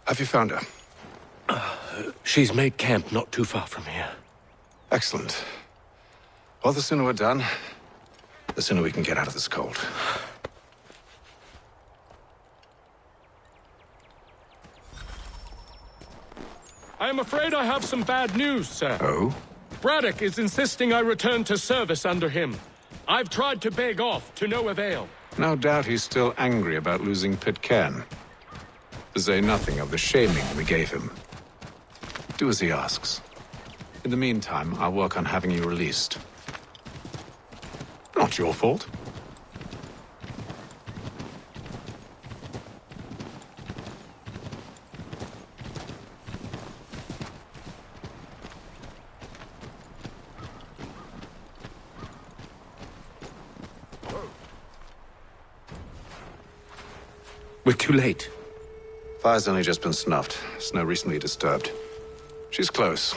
Have you found her? She's made camp not too far from here. Excellent. Well, the sooner we're done, the sooner we can get out of this cold. I am afraid I have some bad news, sir. Oh? Braddock is insisting I return to service under him. I've tried to beg off, to no avail. No doubt he's still angry about losing Pitcairn. To say nothing of the shaming we gave him. Do as he asks. In the meantime, I'll work on having you released. Not your fault. We're too late. Fire's only just been snuffed. Snow recently disturbed. She's close.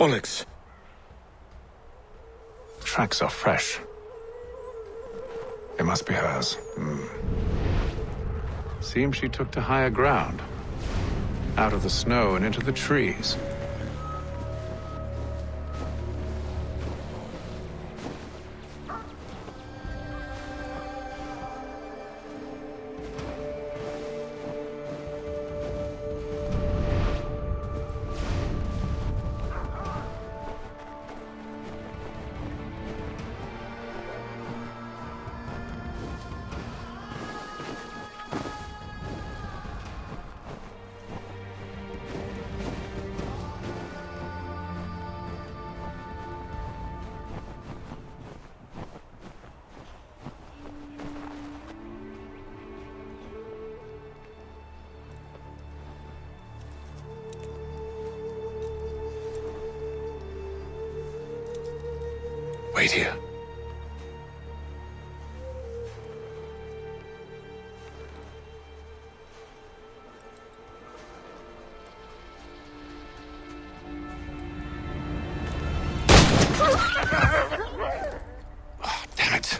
Onyx. Tracks are fresh. They must be hers. Seems she took to higher ground. Out of the snow and into the trees. Wait here. Oh, damn it.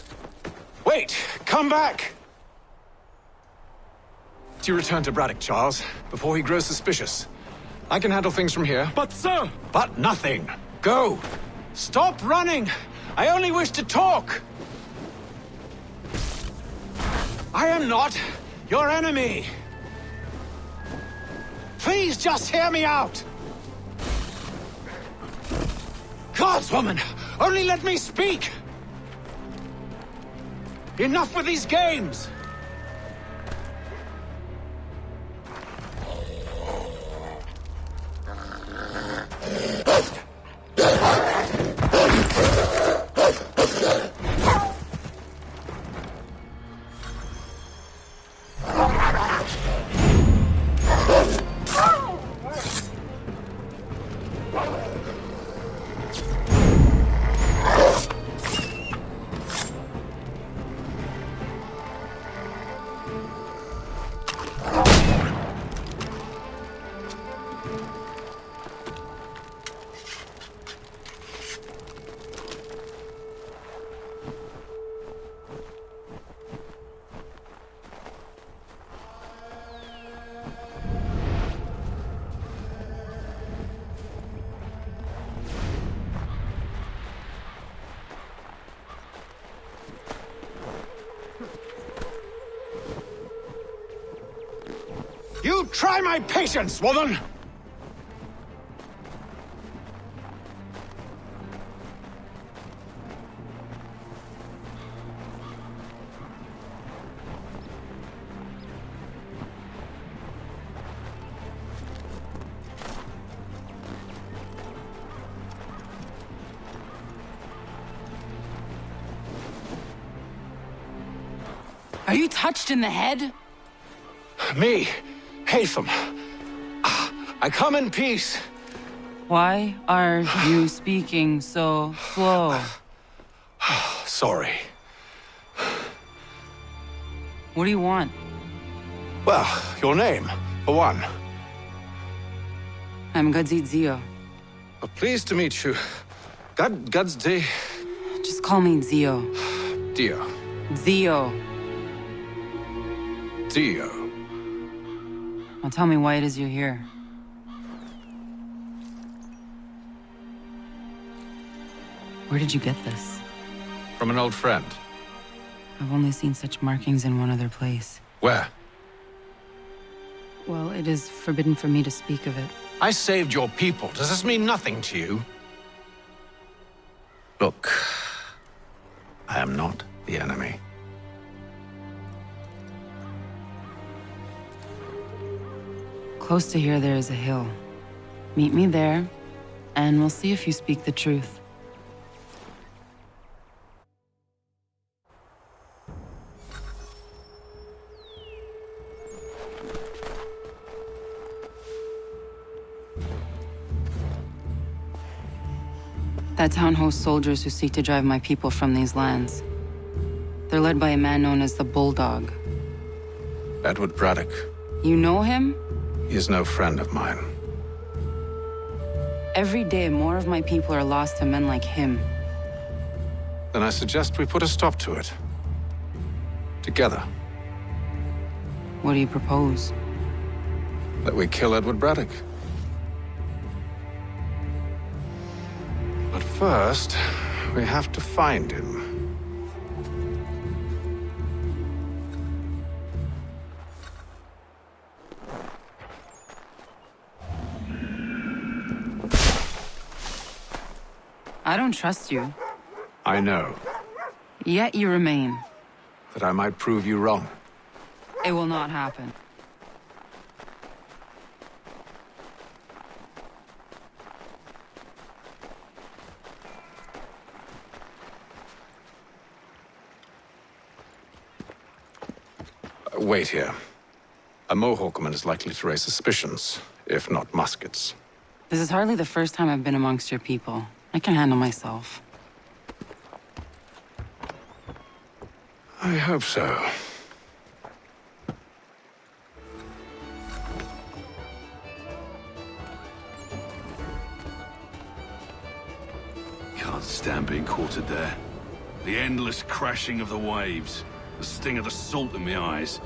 Wait! Come back! Do you return to Braddock, Charles, before he grows suspicious? I can handle things from here. But, sir! But nothing. Go! Stop running! I only wish to talk! I am not your enemy! Please just hear me out! Gods, woman! Only let me speak! Enough with these games! You try my patience, woman! Are you touched in the head? Me, Hatham. I come in peace. Why are you speaking so slow? Sorry. What do you want? Well, your name, for one. I'm Gadzit Zio. Pleased to meet you. God's day. Just call me Zio. Dio. Zio. Dio. Now tell me why it is you're here. Where did you get this? From an old friend. I've only seen such markings in one other place. Where? Well, it is forbidden for me to speak of it. I saved your people. Does this mean nothing to you? Look, I am not the enemy. Close to here, there is a hill. Meet me there, and we'll see if you speak the truth. That town hosts soldiers who seek to drive my people from these lands. They're led by a man known as the Bulldog. Edward Braddock. You know him? He is no friend of mine. Every day, more of my people are lost to men like him. Then I suggest we put a stop to it. Together. What do you propose? That we kill Edward Braddock. But first, we have to find him. I don't trust you. I know Yet you remain. that I might prove you wrong. It will not happen. Wait here. A Mohawkman is likely to raise suspicions, if not muskets. This is hardly the first time I've been amongst your people. I can handle myself. I hope so. Can't stand being quartered there. The endless crashing of the waves, the sting of the salt in my eyes,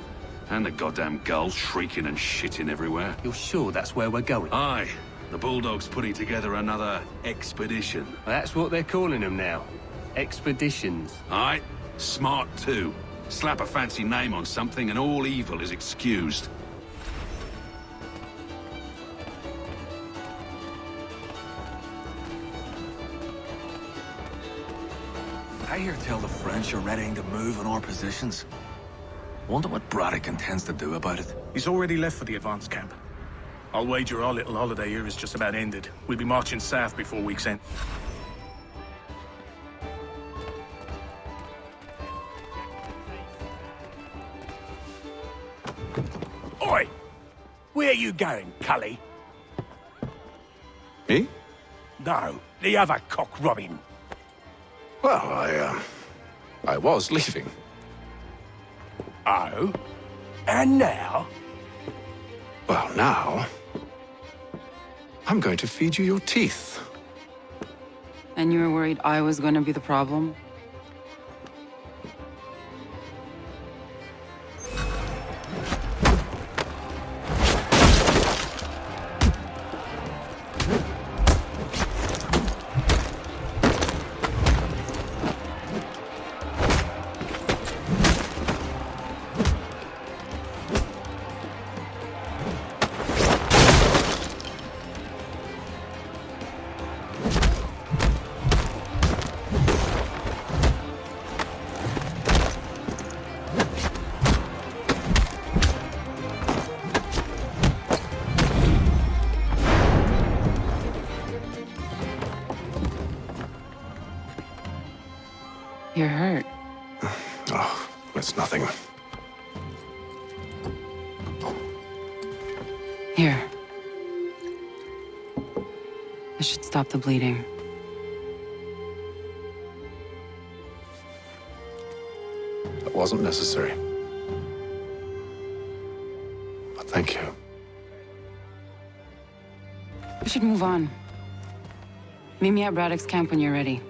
and the goddamn gulls shrieking and shitting everywhere. You're sure that's where we're going? Aye, the Bulldog's putting together another expedition. That's what they're calling them now. Expeditions. Aye, smart too. Slap a fancy name on something and all evil is excused. I hear tell the French are readying to move on our positions. Wonder what Braddock intends to do about it. He's already left for the advance camp. I'll wager our little holiday here is just about ended. We'll be marching south before week's end. Oi! Where you going, Cully? Me? No, the other cock robin. Well, I was leaving. Oh? And now? Well, now... I'm going to feed you your teeth. And you were worried I was going to be the problem? You're hurt. Oh, it's nothing. Here. This should stop the bleeding. That wasn't necessary. But thank you. We should move on. Meet me at Braddock's camp when you're ready.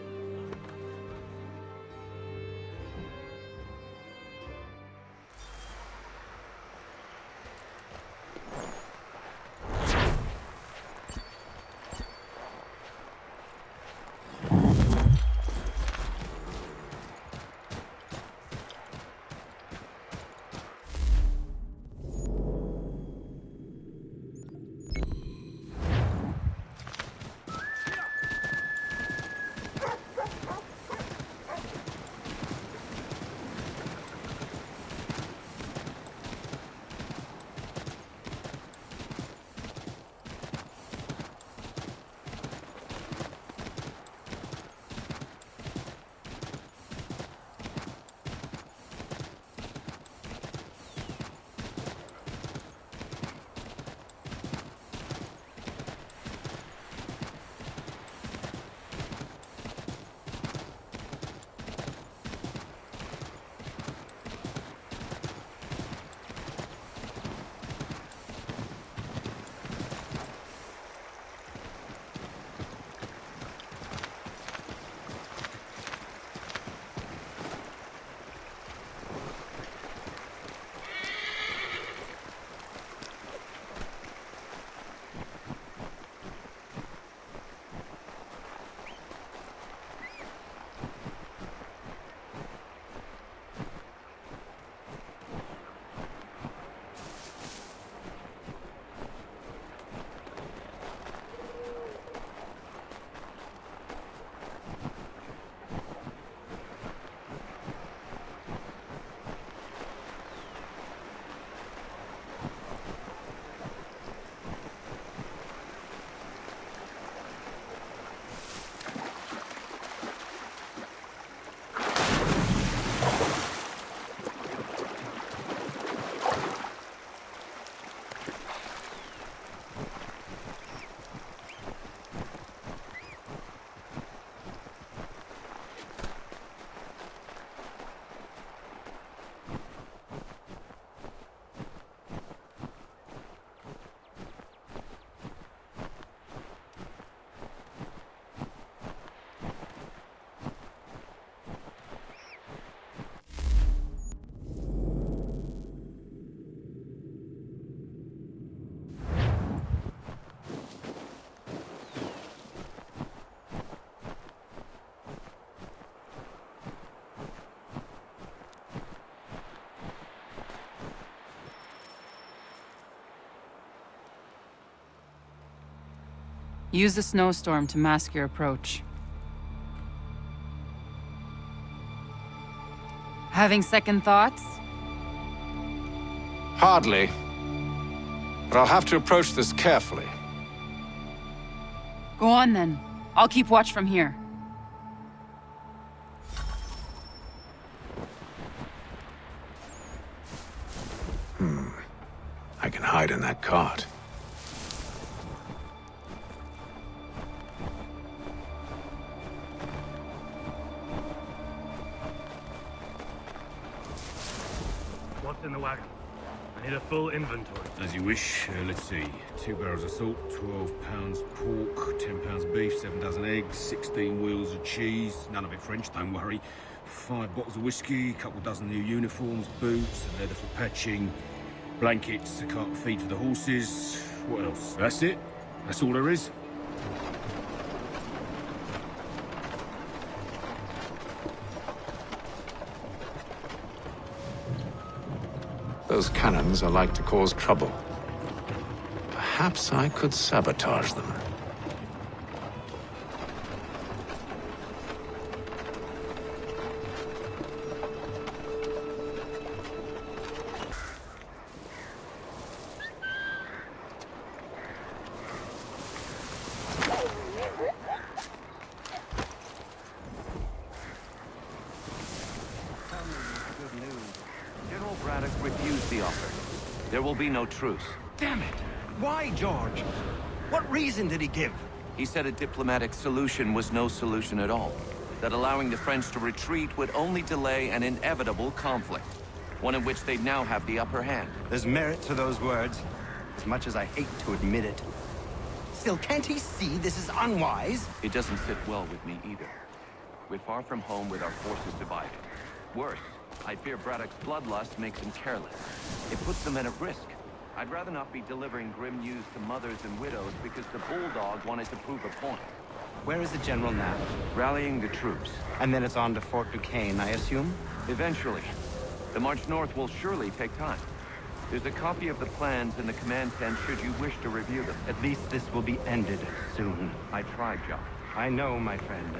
Use the snowstorm to mask your approach. Having second thoughts? Hardly. But I'll have to approach this carefully. Go on then. I'll keep watch from here. I can hide in that cart. What's in the wagon? I need a full inventory. As you wish. Let's see. 2 barrels of salt, 12 pounds pork, 10 pounds beef, 7 dozen eggs, 16 wheels of cheese. None of it French, don't worry. 5 bottles of whiskey, a couple dozen new uniforms, boots, leather for patching, blankets, a cart of feed for the horses. What else? That's it? That's all there is? Those cannons are like to cause trouble. Perhaps I could sabotage them. There will be no truce. Damn it! Why, George? What reason did he give? He said a diplomatic solution was no solution at all. That allowing the French to retreat would only delay an inevitable conflict. One in which they'd now have the upper hand. There's merit to those words, as much as I hate to admit it. Still, can't he see this is unwise? It doesn't sit well with me either. We're far from home with our forces divided. Worse, I fear Braddock's bloodlust makes him careless. It puts the men at risk. I'd rather not be delivering grim news to mothers and widows because the Bulldog wanted to prove a point. Where is the general now? Rallying the troops. And then it's on to Fort Duquesne, I assume? Eventually. The march north will surely take time. There's a copy of the plans in the command tent should you wish to review them. At least this will be ended soon. I tried, John. I know, my friend.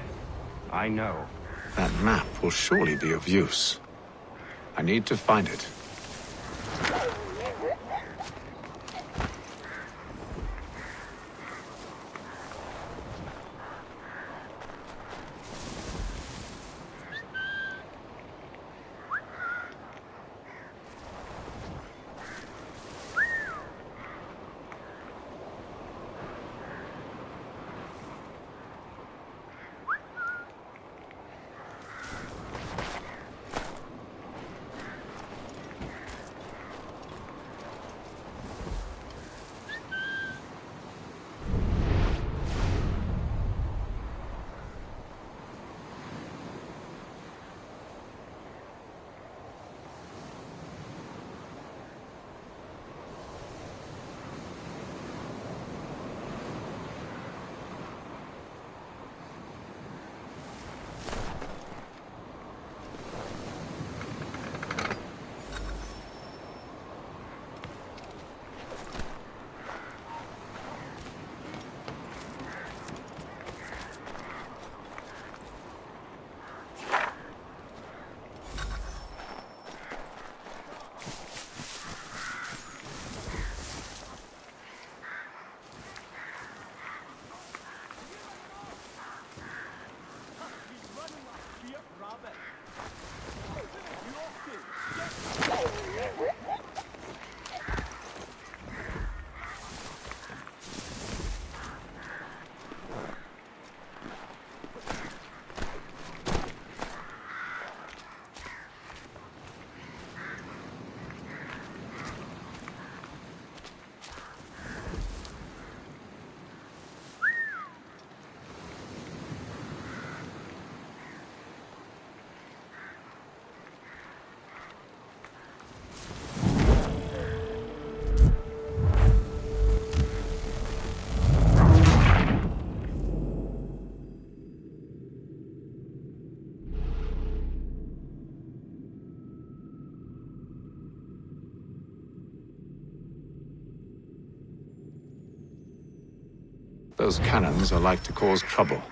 I know. That map will surely be of use. I need to find it. Those cannons are like to cause trouble.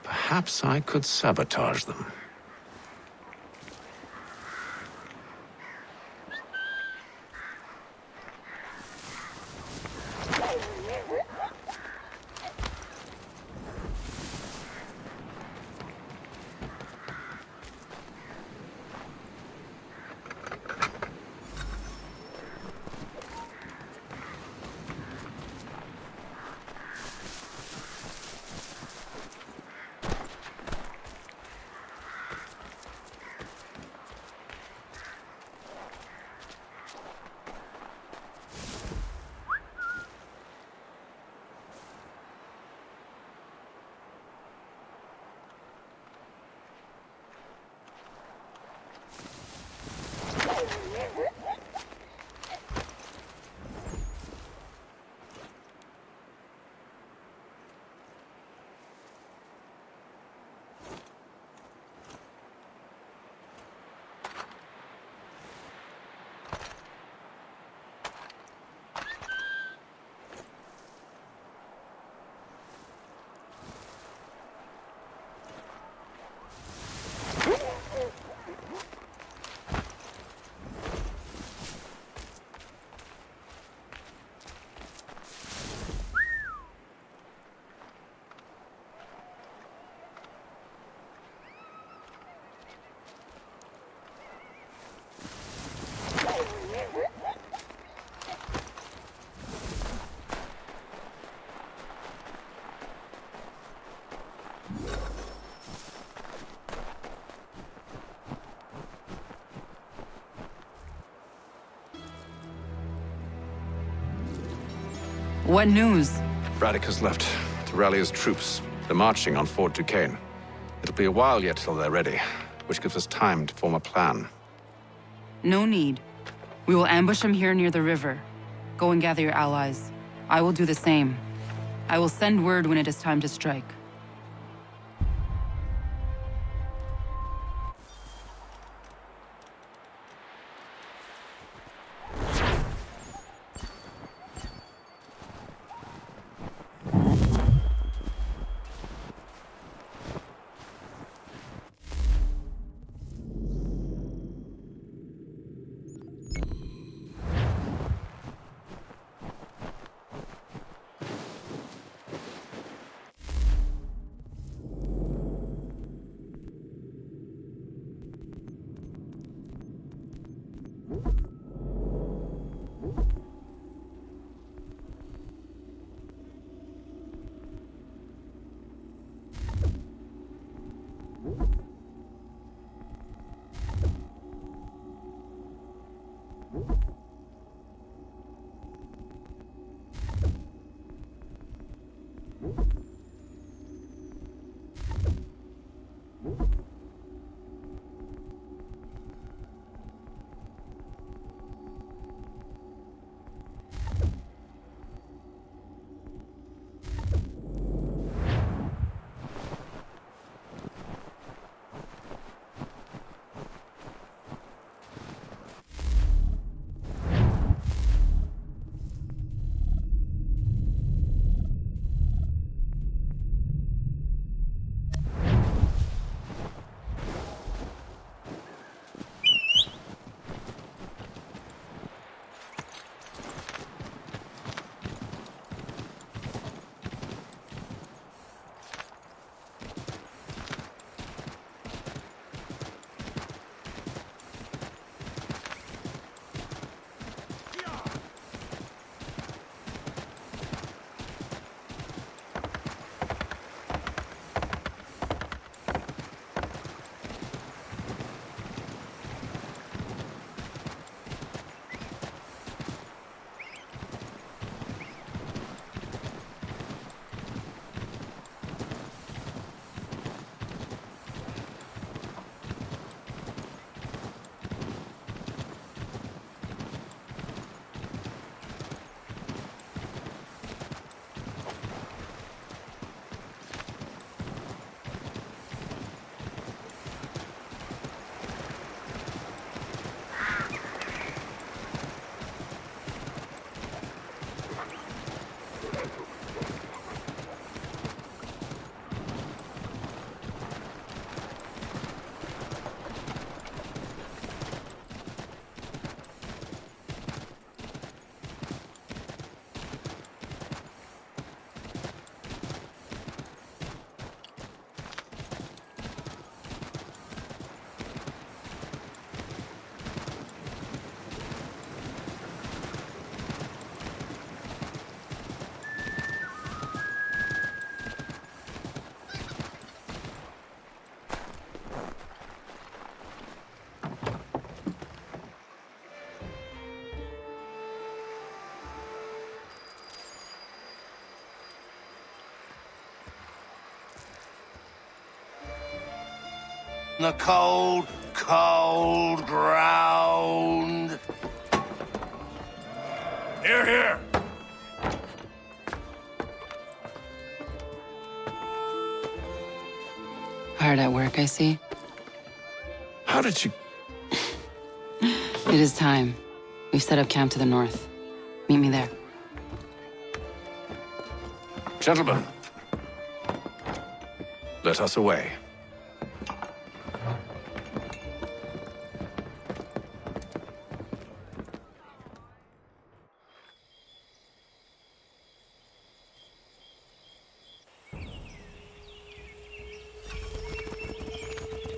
Perhaps I could sabotage them. What news? Braddock has left to rally his troops. They're marching on Fort Duquesne. It'll be a while yet till they're ready, which gives us time to form a plan. No need. We will ambush them here near the river. Go and gather your allies. I will do the same. I will send word when it is time to strike. The cold, cold ground. Here, here. Hard at work, I see. How did you... It is time. We've set up camp to the north. Meet me there. Gentlemen, let us away.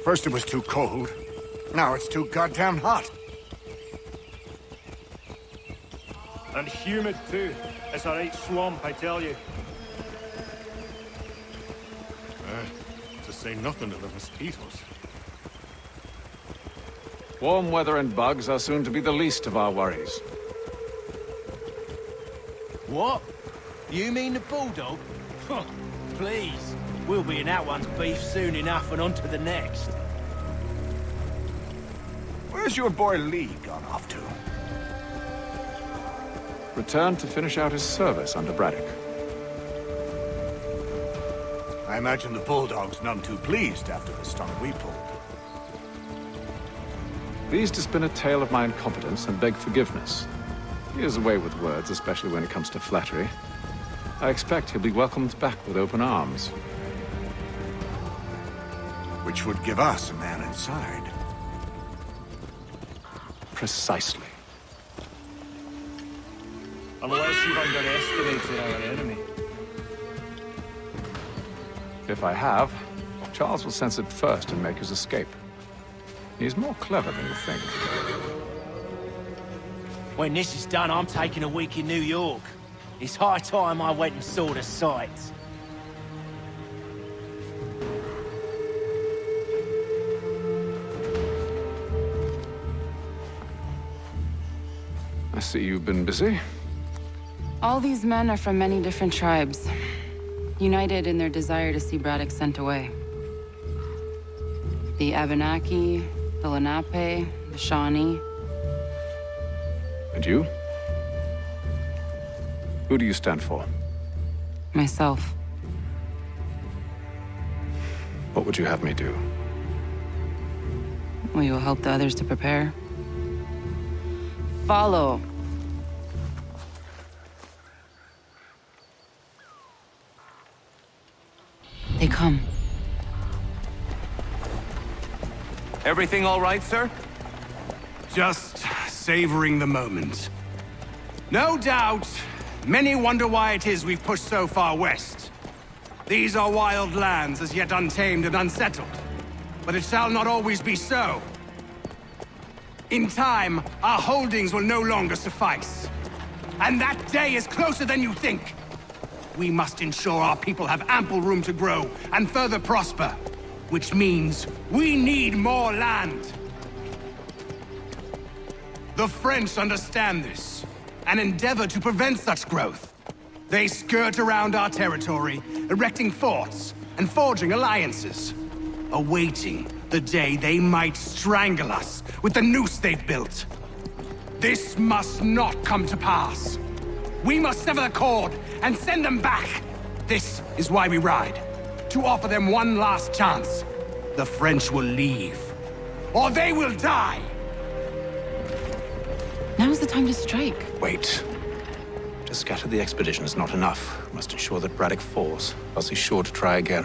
First it was too cold. Now it's too goddamn hot. And humid too. It's a right swamp, I tell you. To say nothing of the mosquitoes. Warm weather and bugs are soon to be the least of our worries. What? You mean the bulldog? Huh, please. We'll be in that one's beef soon enough and on to the next. Where's your boy Lee gone off to? Returned to finish out his service under Braddock. I imagine the bulldog's none too pleased after the stunt we pulled. Pleased to spin a tale of my incompetence and beg forgiveness. He is a way with words, especially when it comes to flattery. I expect he'll be welcomed back with open arms. Which would give us a man inside. Precisely. Unless you've underestimated our enemy. If I have, Charles will sense it first and make his escape. He's more clever than you think. When this is done, I'm taking a week in New York. It's high time I went and saw the sights. I see you've been busy. All these men are from many different tribes, united in their desire to see Braddock sent away. The Abenaki, the Lenape, the Shawnee. And you? Who do you stand for? Myself. What would you have me do? Will you help the others to prepare? Follow. They come. Everything all right, sir? Just savoring the moment. No doubt, many wonder why it is we've pushed so far west. These are wild lands as yet untamed and unsettled. But it shall not always be so. In time, our holdings will no longer suffice. And that day is closer than you think. We must ensure our people have ample room to grow and further prosper. Which means we need more land. The French understand this, and endeavor to prevent such growth. They skirt around our territory, erecting forts and forging alliances, awaiting the day they might strangle us with the noose they've built. This must not come to pass. We must sever the cord and send them back. This is why we ride, to offer them one last chance. The French will leave, or they will die. Now is the time to strike. Wait. To scatter the expedition is not enough. We must ensure that Braddock falls, else he's sure to try again.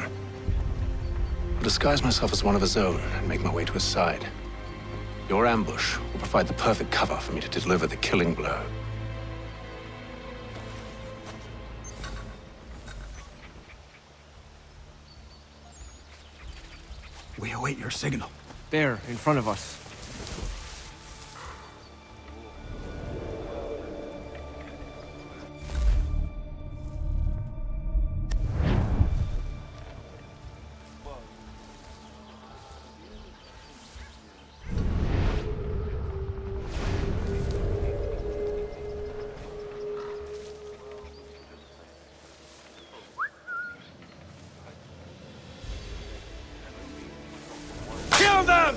I'll disguise myself as one of his own and make my way to his side. Your ambush will provide the perfect cover for me to deliver the killing blow. We await your signal. There, in front of us. Kill them!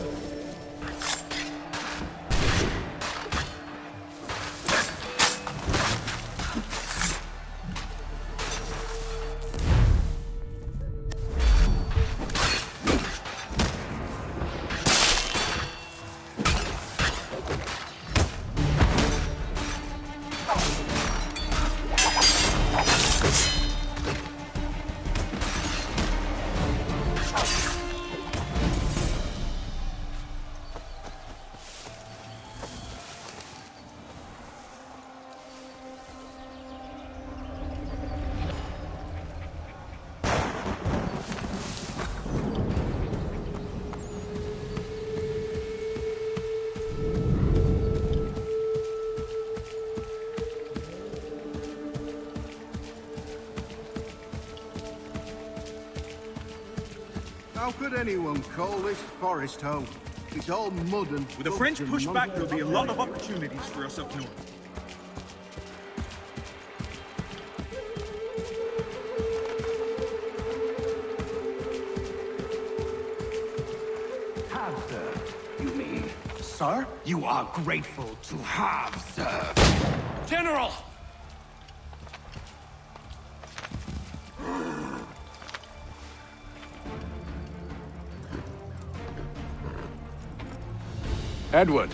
How could anyone call this forest home? It's all mud and... With the French pushback, there'll be a lot of opportunities for us up north. sir. You are grateful to have served. General! Edward.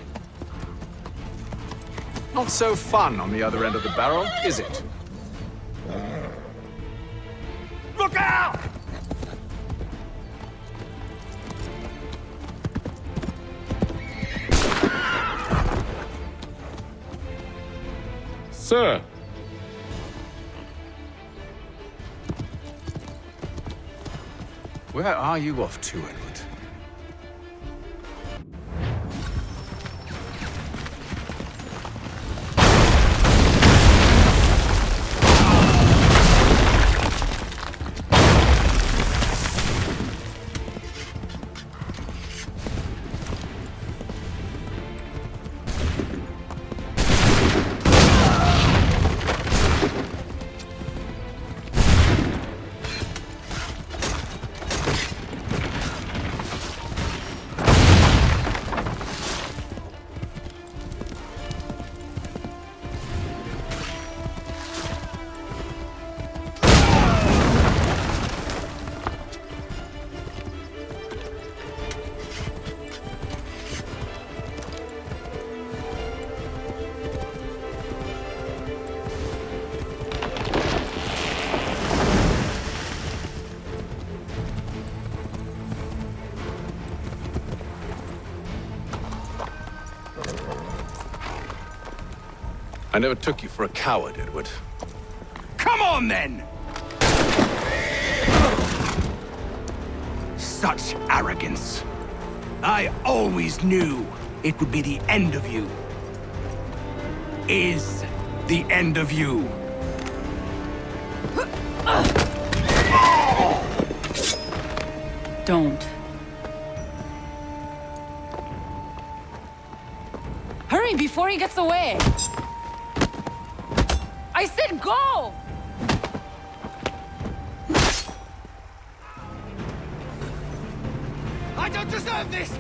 Not so fun on the other end of the barrel, is it? Look out! Sir! Where are you off to, Edward? I never took you for a coward, Edward. Come on, then! Such arrogance. I always knew it would be the end of you. Is the end of you. Don't. Hurry before he gets away! I said go! I don't deserve this!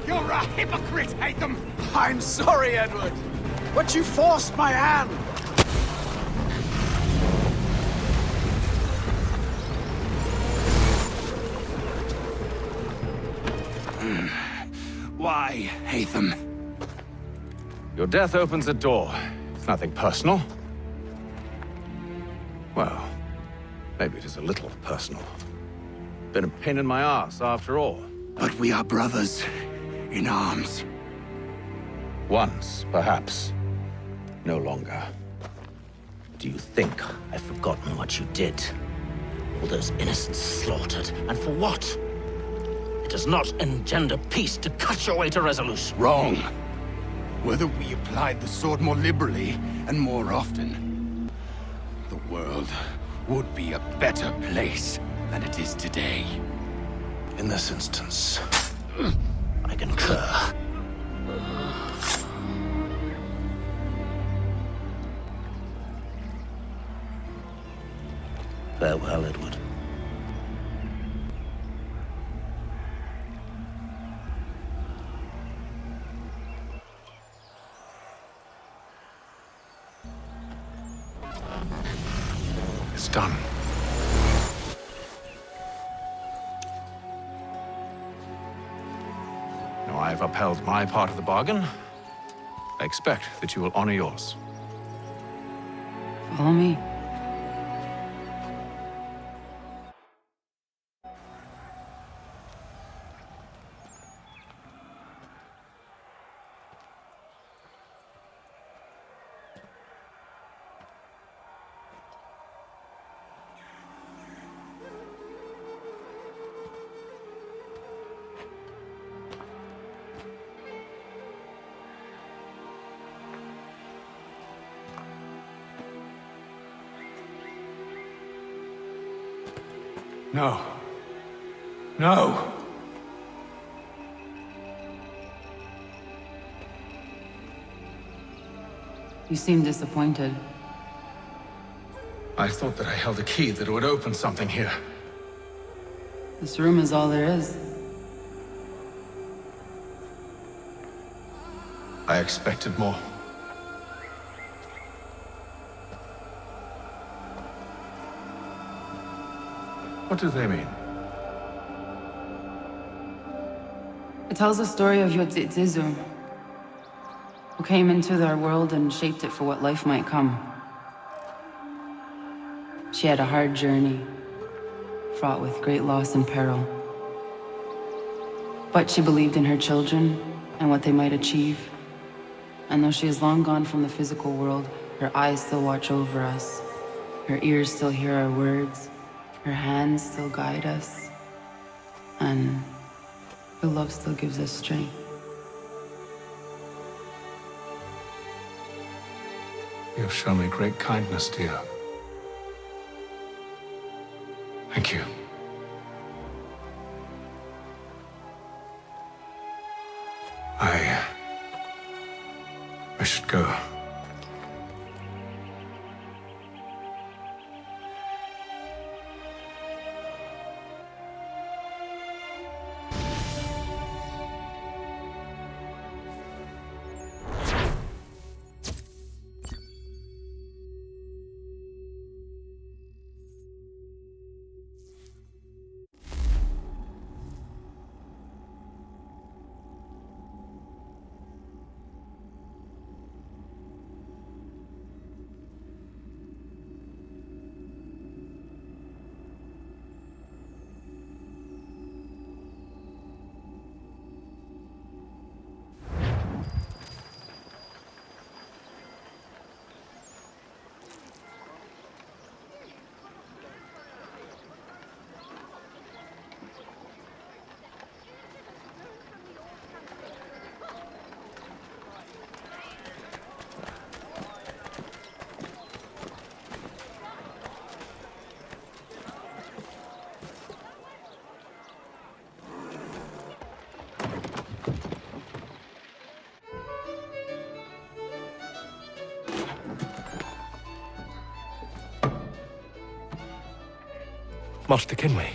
You're a hypocrite, Hatham! I'm sorry, Edward, but you forced my hand. Why, Hatham? Your death opens a door. It's nothing personal. Well, maybe it is a little personal. Been a pain in my ass, after all. But we are brothers in arms. Once, perhaps. No longer. Do you think I've forgotten what you did? All those innocents slaughtered, and for what? It does not engender peace to cut your way to resolution. Wrong. Whether we applied the sword more liberally and more often, the world would be a better place than it is today. In this instance, I concur. Farewell, Edward. It's done. Now I've upheld my part of the bargain. I expect that you will honor yours. Follow me. No. No! You seem disappointed. I thought that I held a key that would open something here. This room is all there is. I expected more. What do they mean? It tells the story of Yodzizu, who came into their world and shaped it for what life might come. She had a hard journey, fraught with great loss and peril. But she believed in her children and what they might achieve. And though she is long gone from the physical world, her eyes still watch over us. Her ears still hear our words. Her hands still guide us. And her love still gives us strength. You have shown me great kindness, dear. Thank you. I should go. Master Kenway,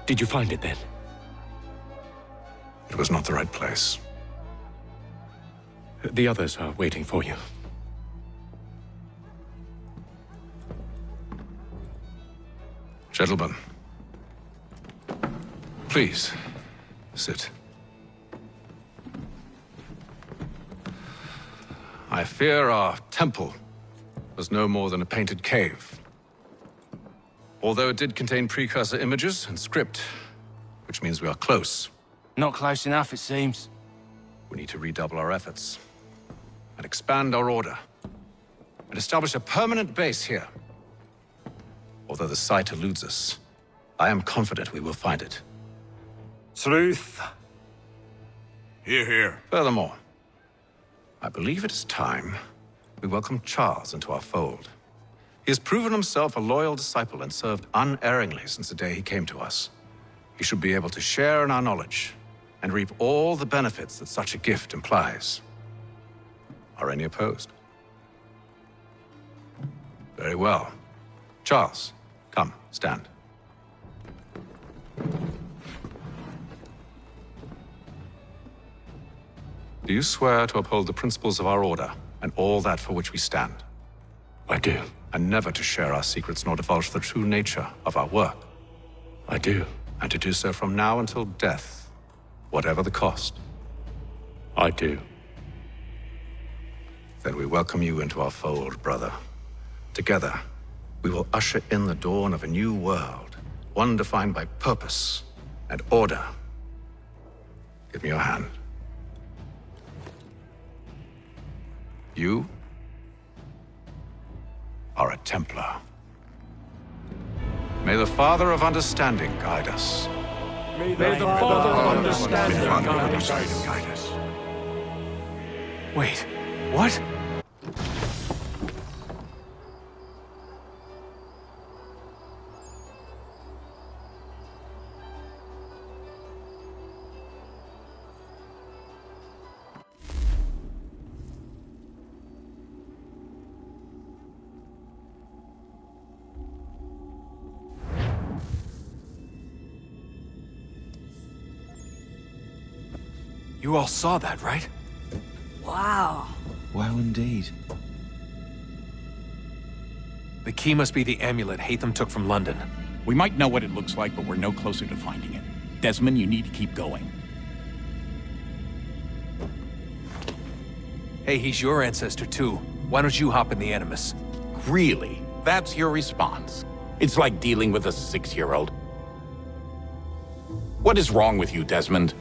did you find it then? It was not the right place. The others are waiting for you. Gentlemen, please, sit. I fear our temple was no more than a painted cave. Although it did contain precursor images and script, which means we are close. Not close enough, it seems. We need to redouble our efforts and expand our order and establish a permanent base here. Although the site eludes us, I am confident we will find it. Truth. Hear, hear. Furthermore, I believe it is time we welcome Charles into our fold. He has proven himself a loyal disciple and served unerringly since the day he came to us. He should be able to share in our knowledge and reap all the benefits that such a gift implies. Are any opposed? Very well. Charles, come, stand. Do you swear to uphold the principles of our order and all that for which we stand? I do. And never to share our secrets nor divulge the true nature of our work? I do. And to do so from now until death, whatever the cost? I do. Then we welcome you into our fold, brother. Together, we will usher in the dawn of a new world, one defined by purpose and order. Give me your hand. You are a Templar. May the Father of Understanding guide us. May the Father of Understanding Guide us. Wait, what? You all saw that, right? Wow. Wow, indeed. The key must be the amulet Hatham took from London. We might know what it looks like, but we're no closer to finding it. Desmond, you need to keep going. Hey, he's your ancestor too. Why don't you hop in the Animus? Really? That's your response? It's like dealing with a 6-year-old. What is wrong with you, Desmond?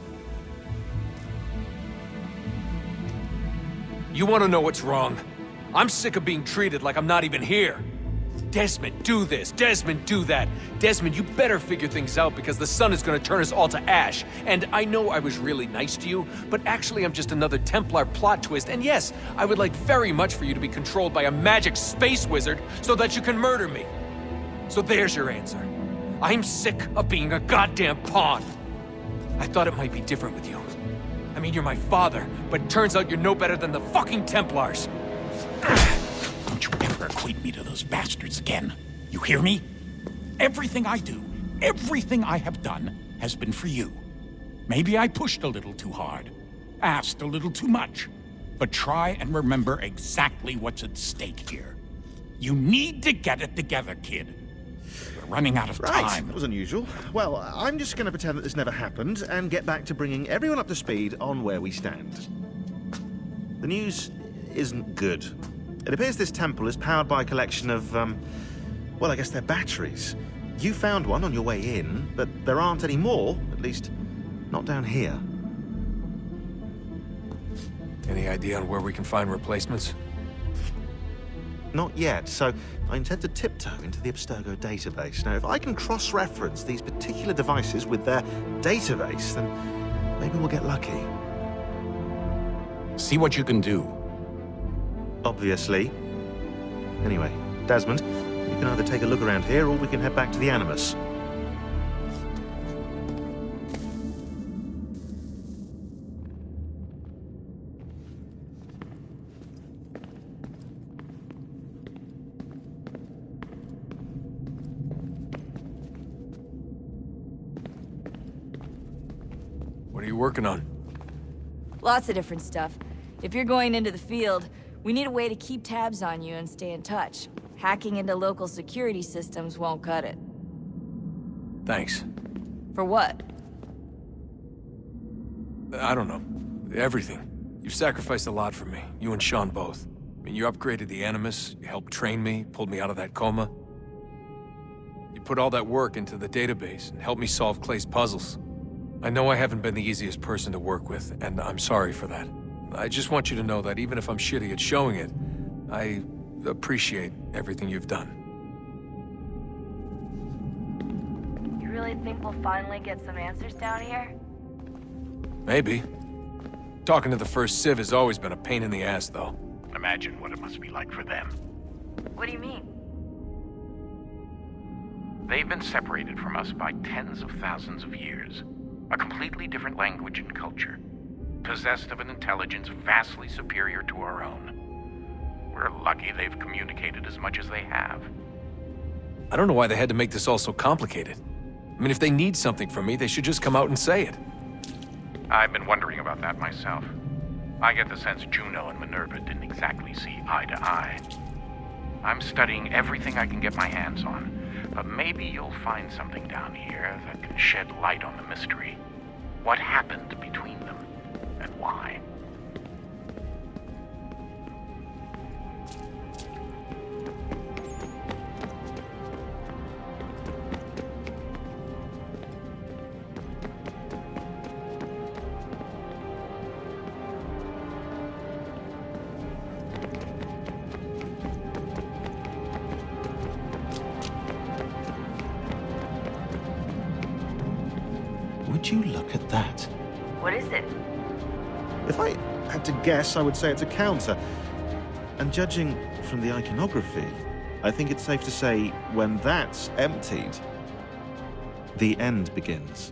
You want to know what's wrong? I'm sick of being treated like I'm not even here. Desmond, do this. Desmond, do that. Desmond, you better figure things out because the sun is going to turn us all to ash. And I know I was really nice to you, but actually I'm just another Templar plot twist. And yes, I would like very much for you to be controlled by a magic space wizard so that you can murder me. So there's your answer. I'm sick of being a goddamn pawn. I thought it might be different with you. I mean, you're my father, but it turns out you're no better than the fucking Templars. Don't you ever equate me to those bastards again. You hear me? Everything I do, everything I have done, has been for you. Maybe I pushed a little too hard, asked a little too much, but try and remember exactly what's at stake here. You need to get it together, kid. We're running out of time. That was unusual. Well, I'm just going to pretend that this never happened and get back to bringing everyone up to speed on where we stand. The news isn't good. It appears this temple is powered by a collection of, well, I guess they're batteries. You found one on your way in, but there aren't any more, at least not down here. Any idea on where we can find replacements? Not yet, so I intend to tiptoe into the Abstergo database. Now, if I can cross-reference these particular devices with their database, then maybe we'll get lucky. See what you can do. Obviously. Anyway, Desmond, you can either take a look around here or we can head back to the Animus. What are you working on? Lots of different stuff. If you're going into the field, we need a way to keep tabs on you and stay in touch. Hacking into local security systems won't cut it. Thanks. For what? I don't know. Everything. You've sacrificed a lot for me. You and Sean both. I mean, you upgraded the Animus, you helped train me, pulled me out of that coma. You put all that work into the database and helped me solve Clay's puzzles. I know I haven't been the easiest person to work with, and I'm sorry for that. I just want you to know that even if I'm shitty at showing it, I appreciate everything you've done. You really think we'll finally get some answers down here? Maybe. Talking to the first Civ has always been a pain in the ass, though. Imagine what it must be like for them. What do you mean? They've been separated from us by tens of thousands of years. A completely different language and culture. Possessed of an intelligence vastly superior to our own. We're lucky they've communicated as much as they have. I don't know why they had to make this all so complicated. I mean, if they need something from me, they should just come out and say it. I've been wondering about that myself. I get the sense Juno and Minerva didn't exactly see eye to eye. I'm studying everything I can get my hands on, but maybe you'll find something down here that can shed light on the mystery. What happened between them, and why? Would you look at that? What is it? If I had to guess, I would say it's a counter. And judging from the iconography, I think it's safe to say when that's emptied, the end begins.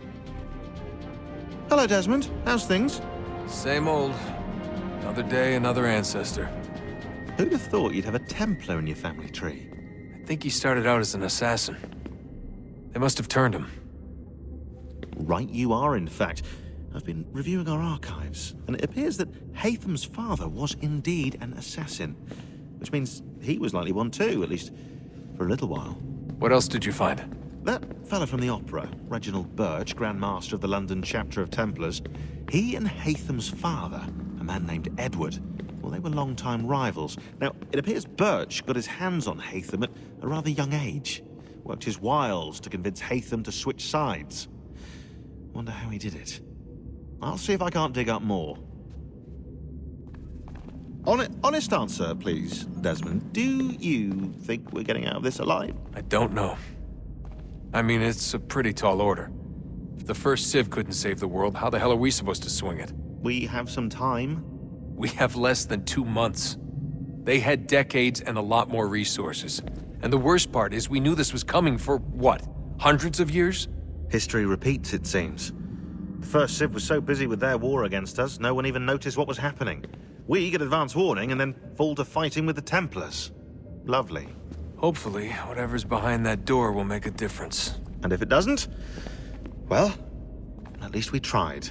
Hello, Desmond. How's things? Same old. Another day, another ancestor. Who'd have thought you'd have a Templar in your family tree? I think he started out as an assassin. They must have turned him. Right you are, in fact. I've been reviewing our archives, and it appears that Haytham's father was indeed an assassin, which means he was likely one too, at least for a little while. What else did you find? That fella from the opera, Reginald Birch, Grand Master of the London chapter of Templars, he and Haytham's father, a man named Edward, well, they were long-time rivals. Now, it appears Birch got his hands on Haytham at a rather young age, worked his wiles to convince Haytham to switch sides. Wonder how he did it. I'll see if I can't dig up more. Honest answer, please, Desmond. Do you think we're getting out of this alive? I don't know. I mean, it's a pretty tall order. If the first Civ couldn't save the world, how the hell are we supposed to swing it? We have some time. We have less than 2 months. They had decades and a lot more resources. And the worst part is we knew this was coming for, what, hundreds of years? History repeats, it seems. The first Civ was so busy with their war against us, no one even noticed what was happening. We get advance warning and then fall to fighting with the Templars. Lovely. Hopefully, whatever's behind that door will make a difference. And if it doesn't, well, at least we tried.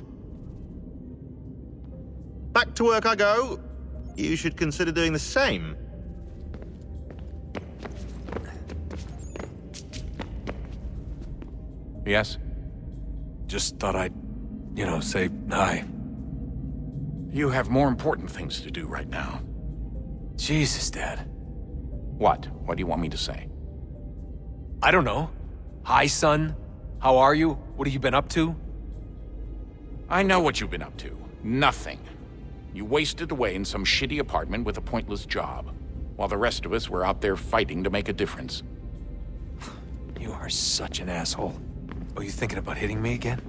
Back to work I go. You should consider doing the same. Yes? Just thought I'd, say hi. You have more important things to do right now. Jesus, Dad. What? What do you want me to say? I don't know. Hi, son. How are you? What have you been up to? I know what you've been up to. Nothing. You wasted away in some shitty apartment with a pointless job, while the rest of us were out there fighting to make a difference. You are such an asshole. Are you thinking about hitting me again?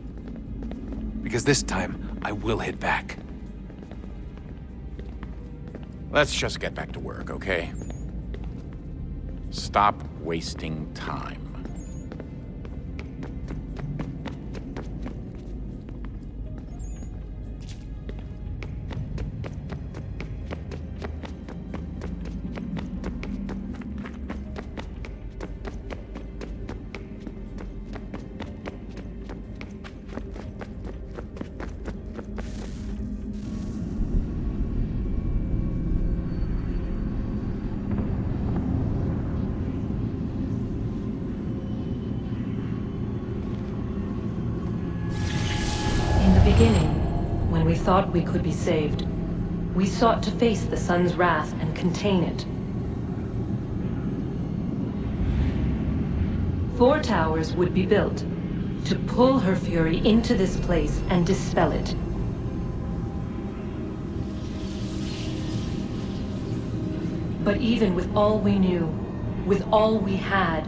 Because this time, I will hit back. Let's just get back to work, okay? Stop wasting time. When we thought we could be saved, we sought to face the sun's wrath and contain it. 4 towers would be built to pull her fury into this place and dispel it. But even with all we knew, with all we had,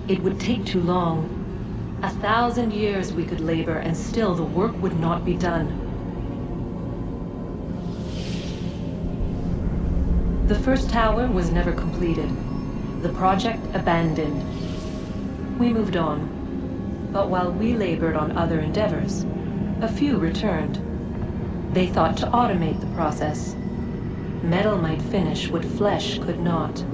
it would take too long. 1,000 years we could labor and still the work would not be done. The first tower was never completed. The project abandoned. We moved on. But while we labored on other endeavors, a few returned. They thought to automate the process. Metal might finish what flesh could not.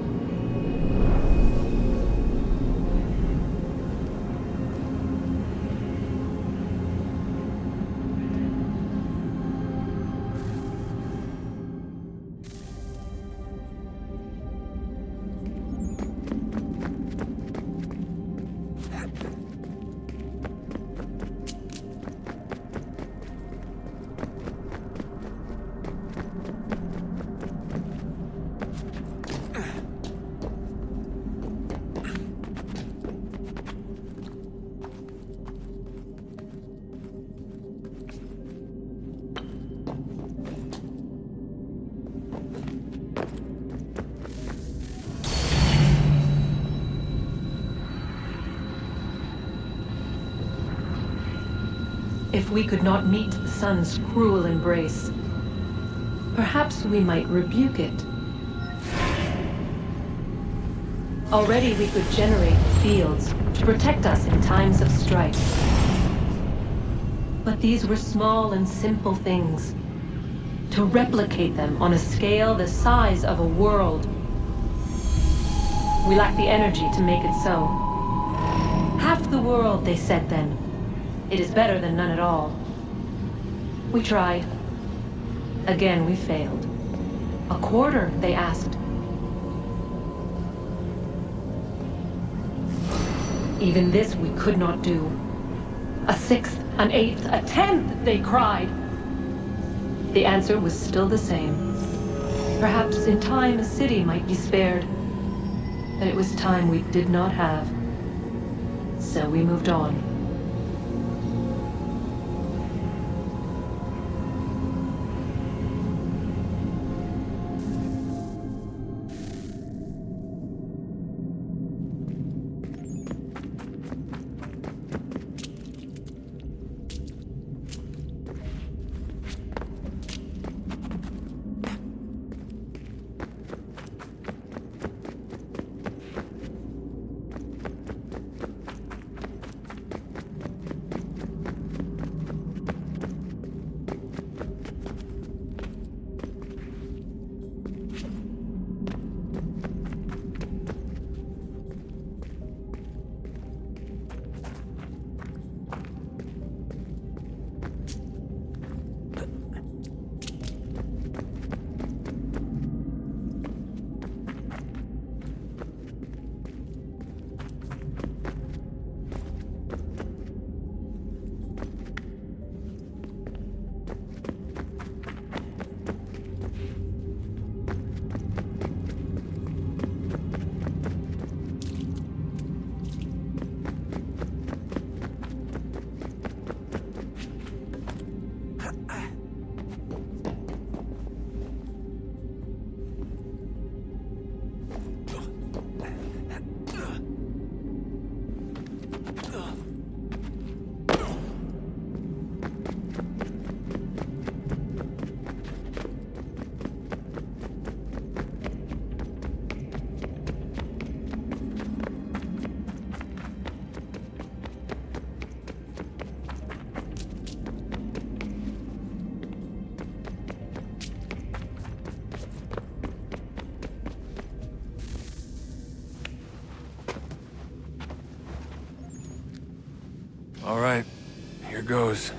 If we could not meet the sun's cruel embrace, perhaps we might rebuke it. Already we could generate fields to protect us in times of strife. But these were small and simple things. To replicate them on a scale the size of a world, we lack the energy to make it so. Half the world, they said then. It is better than none at all. We tried. Again, we failed. A quarter, they asked. Even this we could not do. A sixth, an eighth, a tenth, they cried. The answer was still the same. Perhaps in time a city might be spared. But it was time we did not have. So we moved on. All right, here goes.